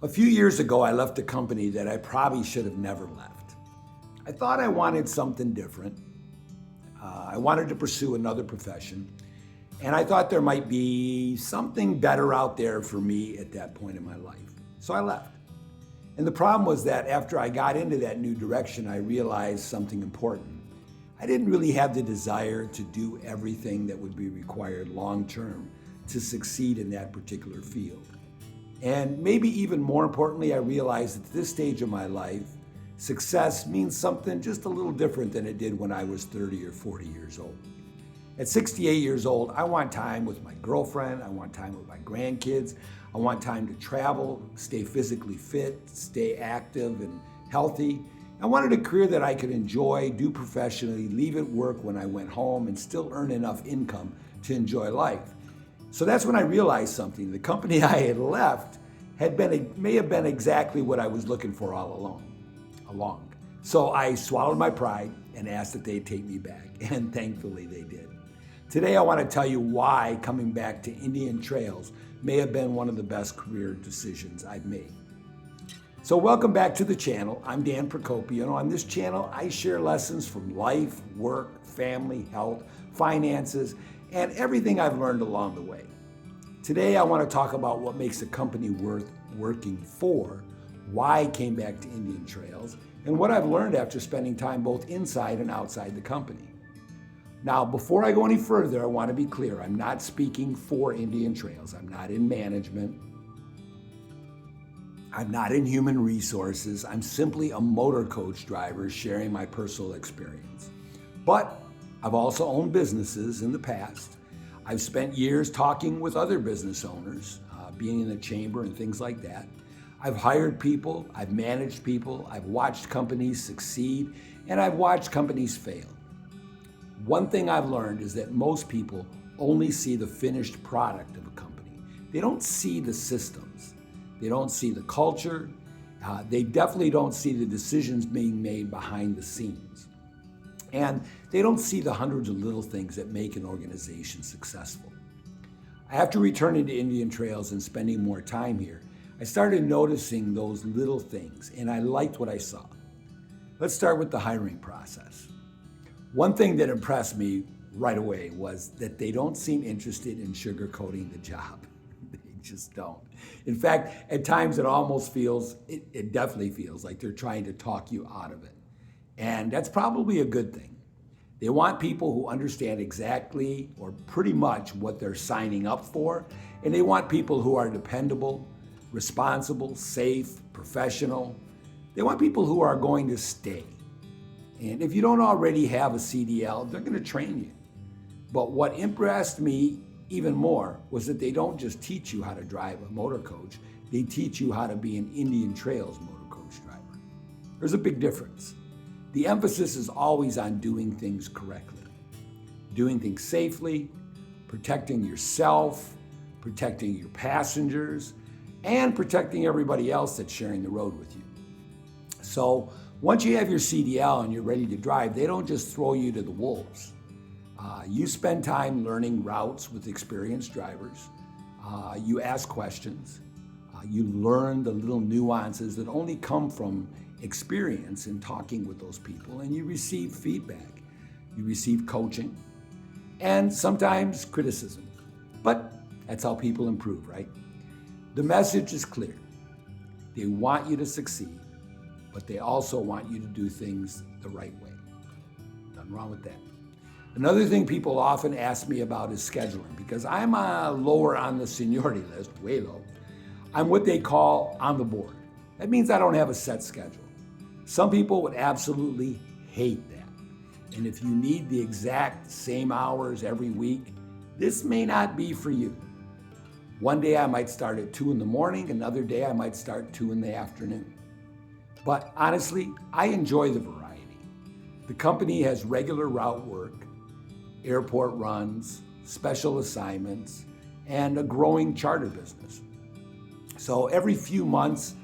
A few years ago, I left a company that I probably should have never left. I thought I wanted something different. I wanted to pursue another profession, and I thought there might be something better out there for me at that point in my life. So I left. And the problem was that after I got into that new direction, I realized something important. I didn't really have the desire to do everything that would be required long term to succeed in that particular field. And maybe even more importantly, I realized at this stage of my life, success means something just a little different than it did when I was 30 or 40 years old. At 68 years old, I want time with my girlfriend, I want time with my grandkids, I want time to travel, stay physically fit, stay active and healthy. I wanted a career that I could enjoy, do professionally, leave at work when I went home, and still earn enough income to enjoy life. So that's when I realized something. The company I had left may have been exactly what I was looking for all along. So I swallowed my pride and asked that they take me back, and thankfully they did. Today I want to tell you why coming back to Indian Trails may have been one of the best career decisions I've made. So welcome back to the channel. I'm Dan Pricopio, and on this channel I share lessons from life, work, family, health, finances, and everything I've learned along the way. Today I want to talk about what makes a company worth working for, why I came back to Indian Trails, and what I've learned after spending time both inside and outside the company. Now, before I go any further, I want to be clear. I'm not speaking for Indian Trails. I'm not in management. I'm not in human resources. I'm simply a motor coach driver sharing my personal experience. But I've also owned businesses in the past. I've spent years talking with other business owners, being in the chamber and things like that. I've hired people, I've managed people, I've watched companies succeed, and I've watched companies fail. One thing I've learned is that most people only see the finished product of a company. They don't see the systems. They don't see the culture. They definitely don't see the decisions being made behind the scenes. And they don't see the hundreds of little things that make an organization successful. After returning to Indian Trails and spending more time here, I started noticing those little things, and I liked what I saw. Let's start with the hiring process. One thing that impressed me right away was that they don't seem interested in sugarcoating the job. They just don't. In fact, at times it definitely feels like they're trying to talk you out of it. And that's probably a good thing. They want people who understand exactly or pretty much what they're signing up for, and they want people who are dependable, responsible, safe, professional. They want people who are going to stay. And if you don't already have a CDL, they're going to train you. But what impressed me even more was that they don't just teach you how to drive a motor coach, they teach you how to be an Indian Trails motor coach driver. There's a big difference. The emphasis is always on doing things correctly, doing things safely, protecting yourself, protecting your passengers, and protecting everybody else that's sharing the road with you. So once you have your CDL and you're ready to drive, they don't just throw you to the wolves. You spend time learning routes with experienced drivers. You ask questions. You learn the little nuances that only come from experience in talking with those people, and you receive feedback. You receive coaching and sometimes criticism. But that's how people improve, right? The message is clear. They want you to succeed, but they also want you to do things the right way. Nothing wrong with that. Another thing people often ask me about is scheduling, because I'm lower on the seniority list, way low. I'm what they call on the board. That means I don't have a set schedule. Some people would absolutely hate that. And if you need the exact same hours every week, this may not be for you. One day I might start at 2 in the morning, another day I might start 2 in the afternoon. But honestly, I enjoy the variety. The company has regular route work, airport runs, special assignments, and a growing charter business. So every few months,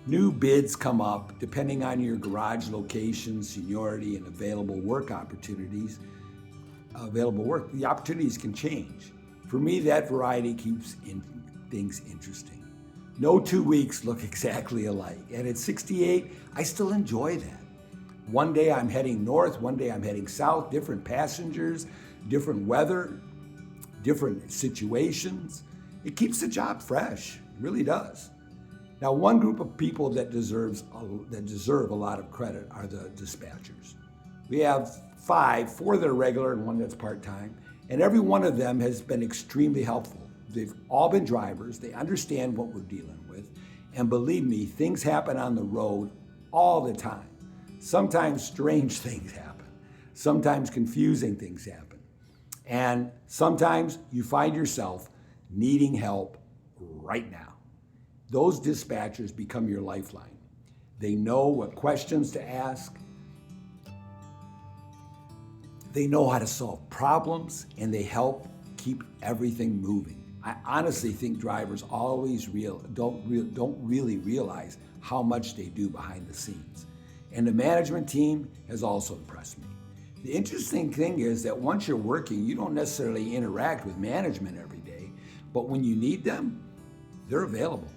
new bids come up depending on your garage location, seniority, and available work. The opportunities can change. For me, that variety keeps things interesting. No 2 weeks look exactly alike. And at 68, I still enjoy that. One day I'm heading north, one day I'm heading south, different passengers, different weather, different situations. It keeps the job fresh, it really does. Now, one group of people that deserve a lot of credit are the dispatchers. We have four that are regular and one that's part-time, and every one of them has been extremely helpful. They've all been drivers, they understand what we're dealing with, and believe me, things happen on the road all the time. Sometimes strange things happen, sometimes confusing things happen, and sometimes you find yourself needing help right now. Those dispatchers become your lifeline. They know what questions to ask, they know how to solve problems, and they help keep everything moving. I honestly think drivers always don't really realize how much they do behind the scenes. And the management team has also impressed me. The interesting thing is that once you're working, you don't necessarily interact with management every day, but when you need them, they're available.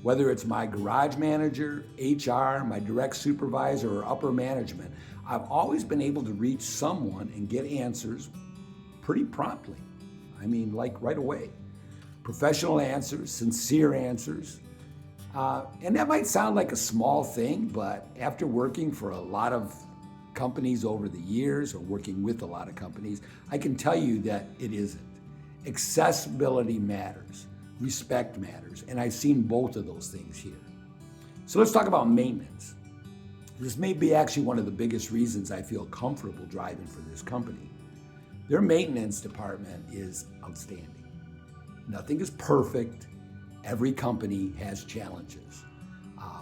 Whether it's my garage manager, HR, my direct supervisor, or upper management, I've always been able to reach someone and get answers pretty promptly. I mean, like right away. Professional answers, sincere answers. And that might sound like a small thing, but after working for a lot of companies over the years, or working with a lot of companies, I can tell you that it isn't. Accessibility matters, respect matters, and I've seen both of those things here. So let's talk about maintenance. This may be actually one of the biggest reasons I feel comfortable driving for this company. Their maintenance department is outstanding. Nothing is perfect. Every company has challenges.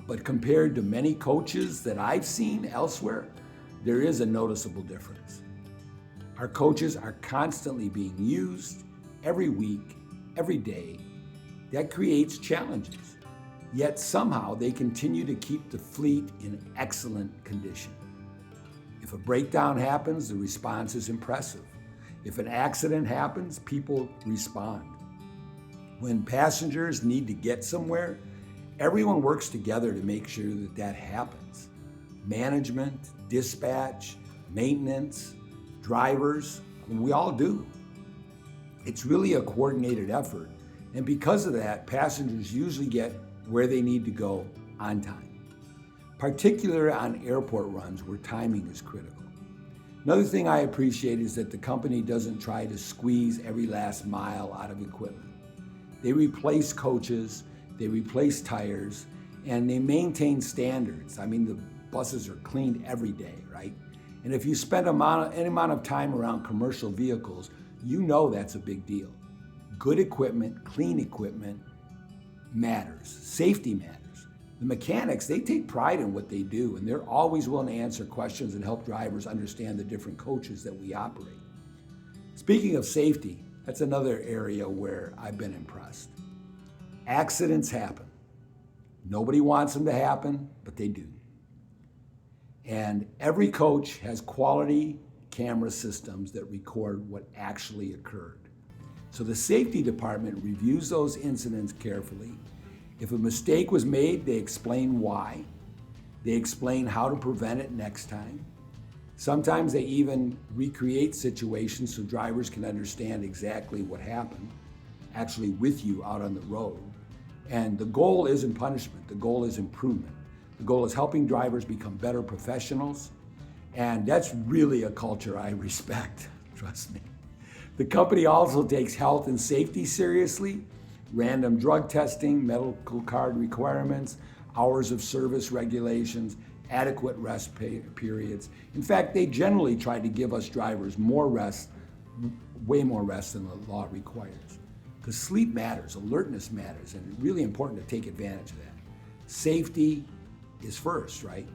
But compared to many coaches that I've seen elsewhere, there is a noticeable difference. Our coaches are constantly being used every week, every day. That creates challenges. Yet somehow they continue to keep the fleet in excellent condition. If a breakdown happens, the response is impressive. If an accident happens, people respond. When passengers need to get somewhere, everyone works together to make sure that that happens. Management, dispatch, maintenance, drivers, we all do. It's really a coordinated effort, and because of that, passengers usually get where they need to go on time, particularly on airport runs where timing is critical. Another thing I appreciate is that the company doesn't try to squeeze every last mile out of equipment. They replace coaches, they replace tires, and they maintain standards. I mean, the buses are cleaned every day, right? And if you spend any amount of time around commercial vehicles, you know that's a big deal. Good equipment, clean equipment matters. Safety matters. The mechanics, they take pride in what they do, and they're always willing to answer questions and help drivers understand the different coaches that we operate. Speaking of safety, that's another area where I've been impressed. Accidents happen. Nobody wants them to happen, but they do. And every coach has quality camera systems that record what actually occurred. So the safety department reviews those incidents carefully. If a mistake was made, they explain why. They explain how to prevent it next time. Sometimes they even recreate situations so drivers can understand exactly what happened, actually with you out on the road. And the goal isn't punishment, the goal is improvement. The goal is helping drivers become better professionals, and that's really a culture I respect, trust me. The company also takes health and safety seriously. Random drug testing, medical card requirements, hours of service regulations, adequate rest periods. In fact, they generally try to give us drivers more rest, way more rest than the law requires. Because sleep matters, alertness matters, and it's really important to take advantage of that. Safety is first, right?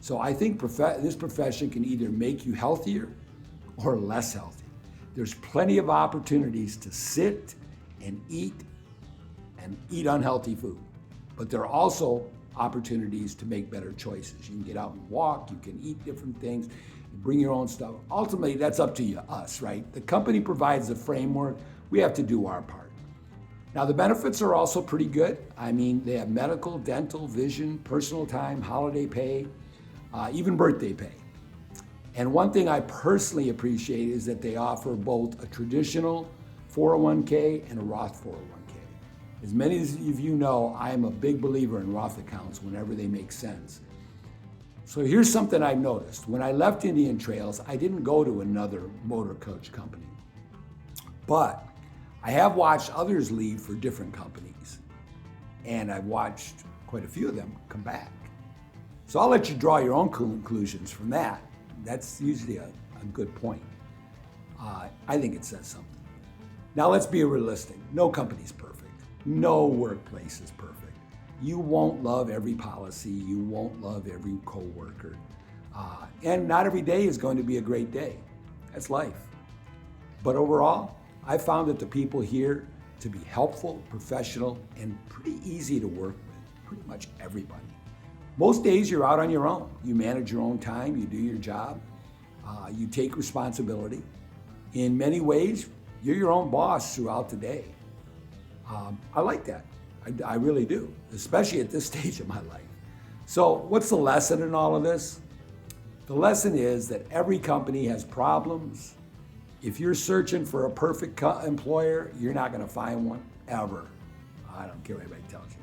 So I think this profession can either make you healthier or less healthy. There's plenty of opportunities to sit and eat unhealthy food. But there are also opportunities to make better choices. You can get out and walk, you can eat different things, you bring your own stuff. Ultimately, that's up to us, right? The company provides the framework, we have to do our part. Now, the benefits are also pretty good. I mean, they have medical, dental, vision, personal time, holiday pay, even birthday pay. And one thing I personally appreciate is that they offer both a traditional 401k and a Roth 401k. As many of you know, I am a big believer in Roth accounts whenever they make sense. So here's something I've noticed. When I left Indian Trails, I didn't go to another motor coach company. But I have watched others leave for different companies. And I've watched quite a few of them come back. So I'll let you draw your own conclusions from that. That's usually a good point. I think it says something. Now let's be realistic. No company's perfect. No workplace is perfect. You won't love every policy. You won't love every coworker. And not every day is going to be a great day. That's life. But overall, I found that the people here to be helpful, professional, and pretty easy to work with, pretty much everybody. Most days you're out on your own. You manage your own time, you do your job, you take responsibility. In many ways, you're your own boss throughout the day. I like that. I really do, especially at this stage of my life. So what's the lesson in all of this? The lesson is that every company has problems. If you're searching for a perfect employer, you're not going to find one ever. I don't care what anybody tells you.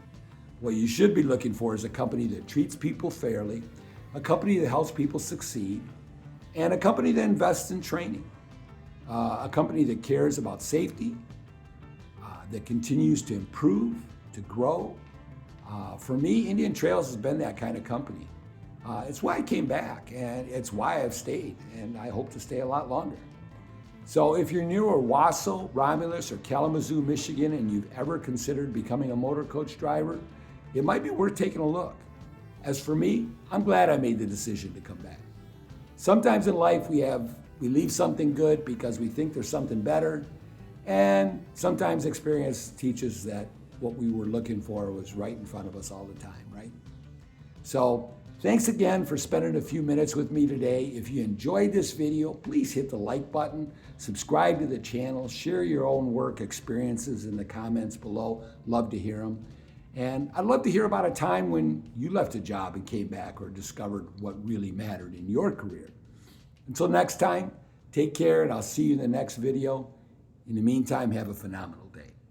What you should be looking for is a company that treats people fairly, a company that helps people succeed, and a company that invests in training, a company that cares about safety, that continues to improve, to grow. For me, Indian Trails has been that kind of company. It's why I came back, and it's why I've stayed, and I hope to stay a lot longer. So if you're near Owasso, Romulus, or Kalamazoo, Michigan, and you've ever considered becoming a motor coach driver, it might be worth taking a look. As for me, I'm glad I made the decision to come back. Sometimes in life we leave something good because we think there's something better, and sometimes experience teaches that what we were looking for was right in front of us all the time, right? So thanks again for spending a few minutes with me today. If you enjoyed this video, please hit the like button, subscribe to the channel, share your own work experiences in the comments below. Love to hear them. And I'd love to hear about a time when you left a job and came back or discovered what really mattered in your career. Until next time, take care, and I'll see you in the next video. In the meantime, have a phenomenal